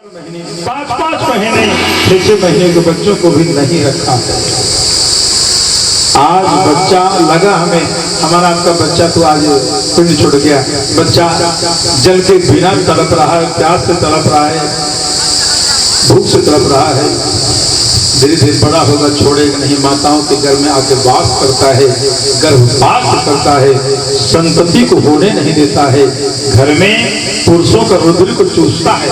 5-5 महीने 6 महीने के बच्चों को भी नहीं रखा है। आज बच्चा लगा हमें, हमारा आपका बच्चा तो आज पिंड छोड़ गया। बच्चा जल के बिना तड़प रहा है, प्यास से तड़प रहा है, भूख से तड़प रहा है। धीरे धीरे बड़ा होगा, छोड़ेगा नहीं, माताओं के घर में आके वास करता है, गर्भवास करता है, संतति को होने नहीं देता है। घर में पुरुषों का रुधिर को चूसता है।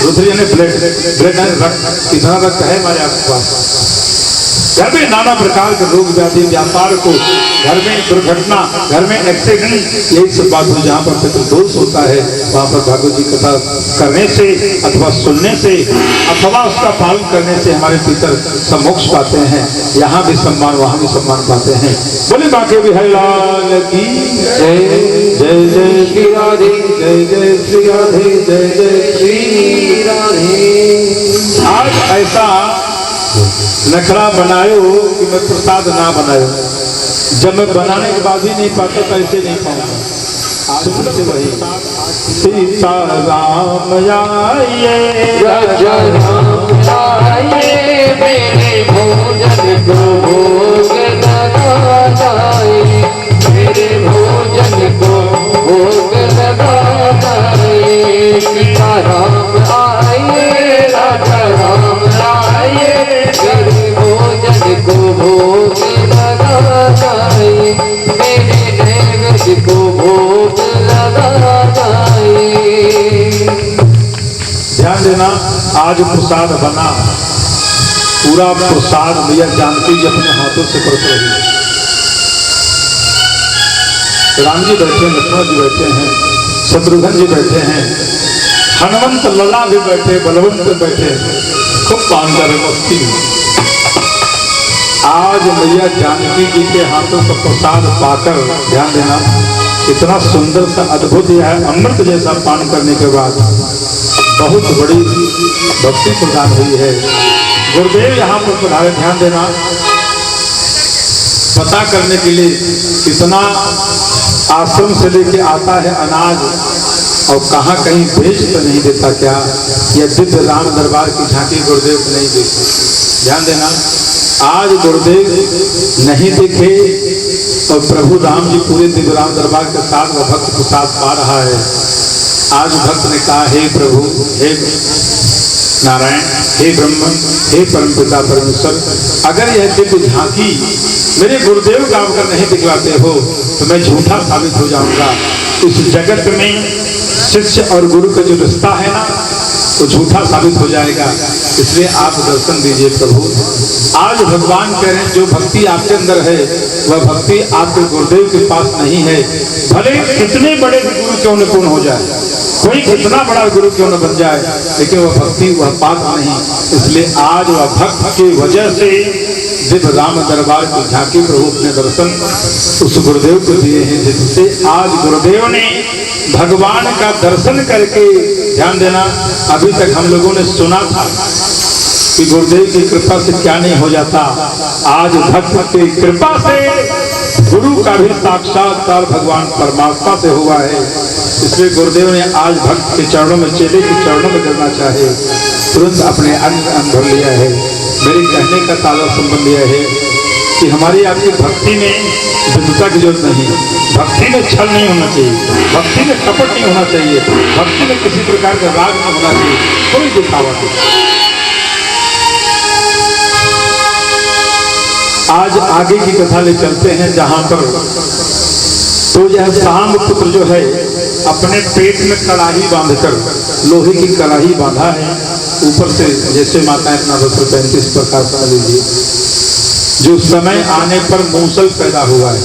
रुधिर यानी ब्लड, ब्लड रक्त, कितना रक्त है हमारे आसपास। घर में नाना प्रकार के रोग व्याधि, व्यापार को, घर में दुर्घटना, घर में एक्सीडेंट, यही सब बात हो। जहाँ पर पितृदोष होता है वहाँ पर भागवत जी कथा करने से अथवा सुनने से अथवा उसका पालन करने से हमारे पितर सब मोक्ष पाते हैं। यहाँ भी सम्मान, वहाँ भी सम्मान पाते हैं। बोले बाके बिहारी लाल की जय। जय जय श्री राधे, जय जय श्री राधे, जय जय श्री राधे। आज ऐसा नखरा बनायो कि मैं प्रसाद ना बनायो। जब मैं बनाने के बाद भी नहीं पाता तो ऐसे नहीं पाऊंगा। आज से वही सीता राम आइए, मेरे भोजन को भोग लगा जाए, मेरे भोजन को भोग लगा जाए। सीता राम आइए, राजा राम आइए, मेरे भोजन को भोग लगा जाए, मेरे नैवेद्य को भोग लगा जाए। ध्यान देना, आज प्रसाद बना, पूरा प्रसाद मैया जानकी जी अपने हाथों से परस रही है। राम जी बैठे, लक्ष्मण जी बैठे हैं, शत्रुघ्न जी बैठे हैं, हनुमंत लला भी बैठे, बलवंत बैठे, खूब पान कर मस्ती में। आज मैया जानकी जी के हाथों का प्रसाद पाकर, ध्यान देना, इतना सुंदर सा अद्भुत है, अमृत जैसा पान करने के बाद बहुत बड़ी भक्ति प्रदान हुई है। गुरुदेव यहाँ पर पधारे, ध्यान देना, पता करने के लिए कितना आश्रम से लेके आता है अनाज और कहाँ कहीं बेच तो नहीं देता क्या। यह दिव्य राम दरबार की झांकी गुरुदेव को नहीं देखी। ध्यान देना, आज गुरुदेव नहीं दिखे और प्रभु राम जी पूरे दिव्य राम दरबार के साथ वह भक्त प्रसाद पा रहा है। आज भक्त ने कहा, हे प्रभु, हे नारायण, हे ब्रह्म, हे परमपिता परमेश्वर, अगर यह दिव्य झांकी मेरे गुरुदेव का अगर नहीं दिखलाते हो तो मैं झूठा साबित हो जाऊंगा। इस जगत में शिष्य और गुरु का जो रिश्ता है ना, तो झूठा साबित हो जाएगा। इसलिए आप दर्शन दीजिए प्रभु। आज भगवान कह रहे हैं, जो भक्ति आपके अंदर है वह भक्ति आपके गुरुदेव के पास नहीं है। भले कितने बड़े गुरु क्यों न पूर्ण हो जाए, कोई कितना बड़ा गुरु क्यों न बन जाए, लेकिन वह भक्ति वह पात्र नहीं। इसलिए आज वह भक्त की वजह से दिव्य राम दरबार की झांकी प्रभु अपने दर्शन उस गुरुदेव को दिए हैं, जिससे आज गुरुदेव ने भगवान का दर्शन करके, ध्यान देना, अभी तक हम लोगों ने सुना था कि गुरुदेव की कृपा से क्या नहीं हो जाता। आज भक्त की कृपा से गुरु का भी साक्षात्कार भगवान परमात्मा से हुआ है। इसलिए गुरुदेव ने आज भक्त के चरणों में, चेले के चरणों में करना चाहे, तुरंत अपने अंग भर लिया है। मेरे कहने का ताजा संबंध यह है कि हमारी आपकी भक्ति में विद्वता की जरूरत नहीं, भक्ति में छल नहीं होना चाहिए, भक्ति में कपट नहीं होना चाहिए, भक्ति में किसी प्रकार का राग नहीं होना चाहिए, कोई दिखावा नहीं। आज आगे की कथा ले चलते हैं, जहां पर तो यह शाम पुत्र जो है अपने पेट में कड़ाही बांधकर, लोहे की कड़ाही बांधा है, ऊपर से जैसे माताएं अपना वस्त्र पहनती, इस प्रकार समझ लीजिए। जो समय आने पर मूसल पैदा हुआ है,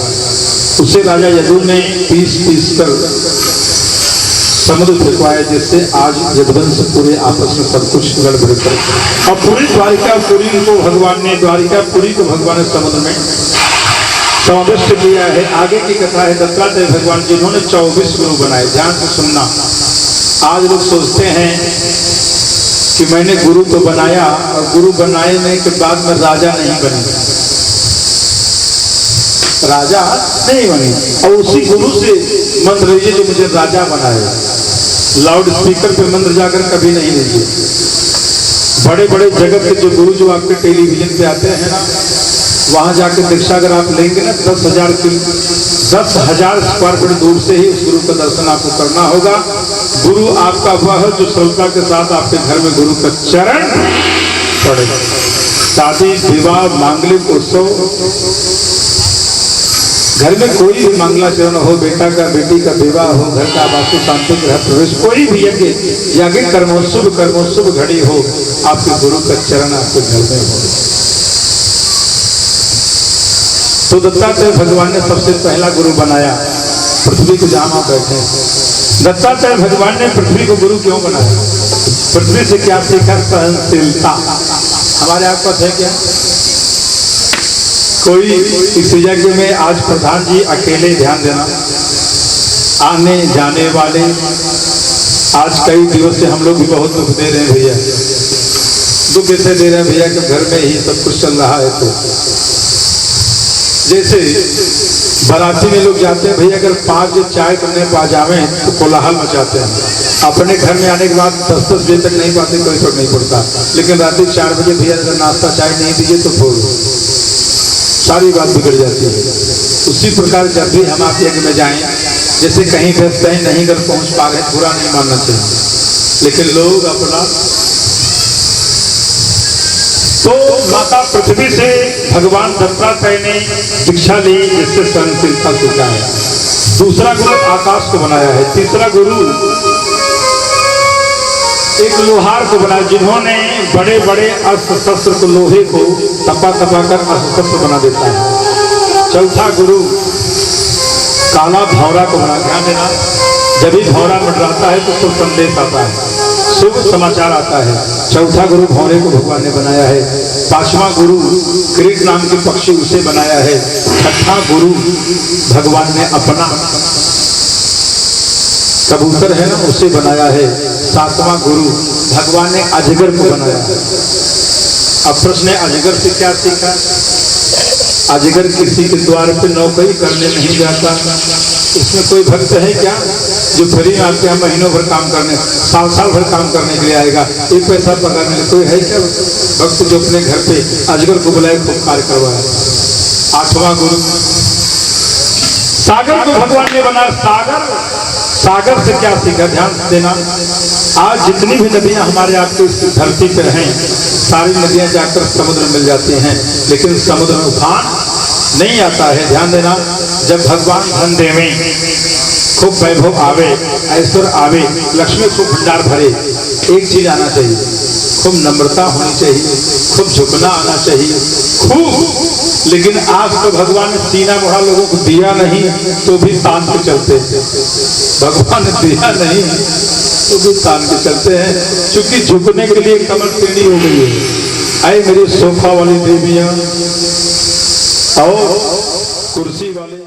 उसे राजा यदु ने पीस कर समुद्र फेंकवाया, जिससे आज यदुवंश पूरे आपस में सब कुछ गड़बड़ कर, और पूरी द्वारिकापुरी को भगवान ने, द्वारिकापुरी को भगवान ने समुद्र में समाविष्ट किया है। आगे की कथा है, दत्तात्रेय भगवान जिन्होंने 24 गुरु बनाए। ध्यान से सुनना, आज लोग सोचते हैं कि मैंने गुरु तो बनाया और गुरु बनाने के बाद में राजा नहीं बने, राजा नहीं बने, और उसी गुरु से मत रहिए जो मुझे राजा बनाए। लाउड स्पीकर पे मंत्र जाकर कभी नहीं लीजिए। बड़े बड़े जगत के जो गुरु जो आपके टेलीविजन पे आते हैं ना, वहां जाकर दीक्षा अगर आप लेंगे ना 10,000 स्क्वायर फीट दूर से ही उस गुरु का दर्शन आपको करना होगा। गुरु आपका वह है जो श्रद्धा के साथ आपके घर में गुरु का चरण पड़ेगा। शादी विवाह मांगलिक उत्सव, घर में कोई भी मंगलाचरण हो, बेटा का बेटी का विवाह हो, घर का वास्तु शांति गृह प्रवेश, कोई भी यज्ञ कर्मोत्सव घड़ी हो, आपके गुरु का चरण आपके घर में हो। तो दत्तात्रेय भगवान ने सबसे पहला गुरु बनाया पृथ्वी को, जहां आप बैठे हैं। दत्तात्रेय भगवान ने पृथ्वी को गुरु क्यों बनाया? पृथ्वी से क्या सीखा? सहनशीलता। हमारे आपको है क्या? कोई इस यज्ञ में आज प्रधान जी अकेले, ध्यान देना, आने जाने वाले, आज कई दिवस से हम लोग भी बहुत दुख दे रहे हैं भैया। दुख ऐसे दे रहे हैं भैया कि घर में ही सब कुछ चल रहा है। तो जैसे बाराती में लोग जाते हैं भैया, अगर 5 चाय करने पा जावे तो कोलाहल मचाते हैं। अपने घर में आने के बाद 10-10 बजे तक नहीं पाते, कोई फर्क नहीं पड़ता। लेकिन रात 4 बजे भैया अगर नाश्ता चाय नहीं दीजिए तो बोल, सारी बात बिगड़ जाती है। उसी प्रकार जब भी हम आप यज्ञ में जाएं, जैसे कहीं व्यस्त हैं, नहीं घर पहुंच पा रहे, बुरा नहीं मानना चाहिए, लेकिन लोग अपना। तो माता पृथ्वी से भगवान दत्तात्रेय ने दीक्षा ली, जिससे सहनशीलता सीखा है। दूसरा गुरु आकाश को बनाया है। तीसरा गुरु एक लोहार को बनाया, जिन्होंने बड़े बड़े अस्त्र शस्त्र को, लोहे को तपा कर अस्त्र शस्त्र बना देता है। चौथा गुरु काला भौरा को बना। ध्यान देना, जब भी भौरा मंडराता है तो शुभ संदेश आता है, शुभ समाचार आता है। चौथा गुरु भौरे को भगवान ने बनाया है। पांचवा गुरु क्रीट नाम के पक्षी, उसे बनाया है। छठा गुरु भगवान ने अपना कबूतर है ना, उसे बनाया है। सातवां गुरु भगवान ने अजगर को बनाया है। अब प्रश्न है, अजगर से क्या सीखा? अजगर किसी के द्वार पे नौकरी करने नहीं जाता। इसमें कोई भक्त है क्या जो फ्री में आपके यहाँ महीनों भर काम करने, साल भर काम करने के लिए आएगा, एक पैसा पकड़ने के? कोई है क्या भक्त जो अपने घर पे अजगर को बुलाए, खूब कार्य करवाए? आठवां गुरु सागर को भगवान ने बनाया। सागर से क्या सीखा? ध्यान देना, आज जितनी भी नदियां हमारे आपके इस धरती पर हैं, सारी नदियां जाकर समुद्र में मिल जाती हैं, लेकिन समुद्र में उफान नहीं आता है। ध्यान देना, जब भगवान धन देवे, खूब वैभव आवे, ऐश्वर्य आवे, लक्ष्मी खूब भंडार भरे, एक चीज आना चाहिए, खूब नम्रता होनी चाहिए, खूब झुकना आना चाहिए, खूब। लेकिन आज तो भगवान ने सीना बढ़ा लोगों को दिया नहीं तो भी तान के चलते, भगवान ने दिया नहीं तो भी तान के चलते हैं, क्योंकि झुकने के लिए कमर टेढ़ी हो गई है। अरे मेरी सोफा वाली देवियां और कुर्सी वाले